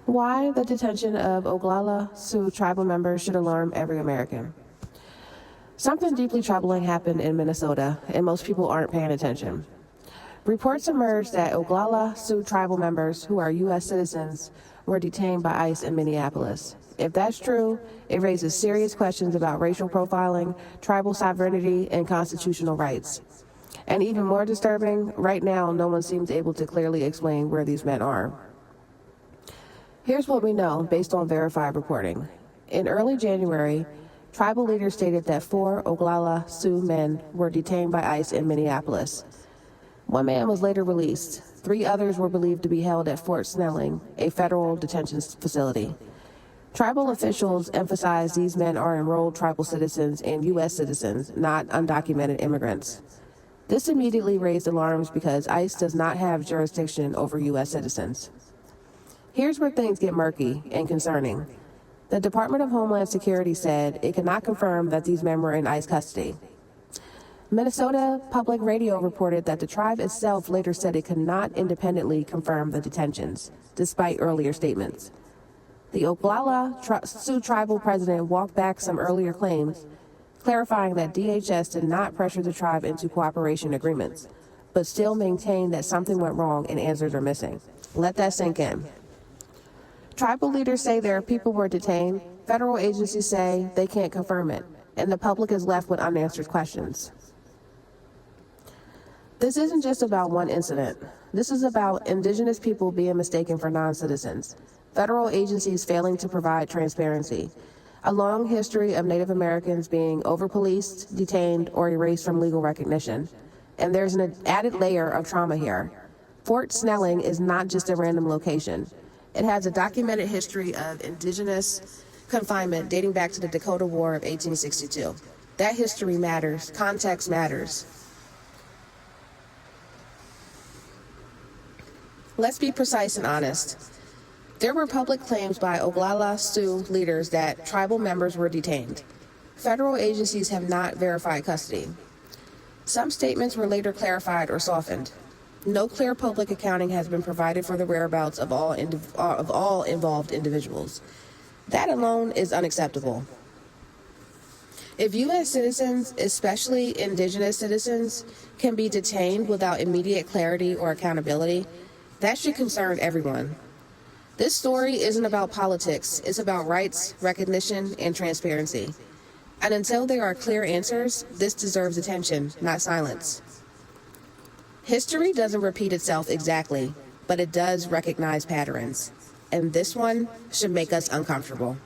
Why the detention of Oglala Sioux tribal members should alarm every American. Something deeply troubling happened in Minnesota, and most people aren't paying attention. Reports emerged that Oglala Sioux tribal members, who are U.S. citizens, were detained by ICE in Minneapolis. If that's true, it raises serious questions about racial profiling, tribal sovereignty, and constitutional rights. And even more disturbing, right now, no one seems able to clearly explain where these men are. Here's what we know based on verified reporting. In early January, tribal leaders stated that 4 Oglala Sioux men were detained by ICE in Minneapolis. One man was later released. 3 others were believed to be held at Fort Snelling, a federal detention facility. Tribal officials emphasized these men are enrolled tribal citizens and U.S. citizens, not undocumented immigrants. This immediately raised alarms because ICE does not have jurisdiction over U.S. citizens. Here's where things get murky and concerning. The Department of Homeland Security said it could not confirm that these men were in ICE custody. Minnesota Public Radio reported that the tribe itself later said it could not independently confirm the detentions, despite earlier statements. The Oglala Sioux tribal president walked back some earlier claims, clarifying that DHS did not pressure the tribe into cooperation agreements, but still maintained that something went wrong and answers are missing. Let that sink in. Tribal leaders say their people were detained. Federal agencies say they can't confirm it, and the public is left with unanswered questions. This isn't just about one incident. This is about indigenous people being mistaken for non-citizens, federal agencies failing to provide transparency, a long history of Native Americans being over-policed, detained, or erased from legal recognition. And there's an added layer of trauma here. Fort Snelling is not just a random location. It has a documented history of indigenous confinement dating back to the Dakota War of 1862. That history matters. Context matters. Let's be precise and honest. There were public claims by Oglala Sioux leaders that tribal members were detained. Federal agencies have not verified custody. Some statements were later clarified or softened. No clear public accounting has been provided for the whereabouts of all involved individuals. That alone is unacceptable. If U.S. citizens, especially indigenous citizens, can be detained without immediate clarity or accountability, that should concern everyone. This story isn't about politics, it's about rights, recognition, and transparency. And until there are clear answers, this deserves attention, not silence. History doesn't repeat itself exactly, but it does recognize patterns. And this one should make us uncomfortable.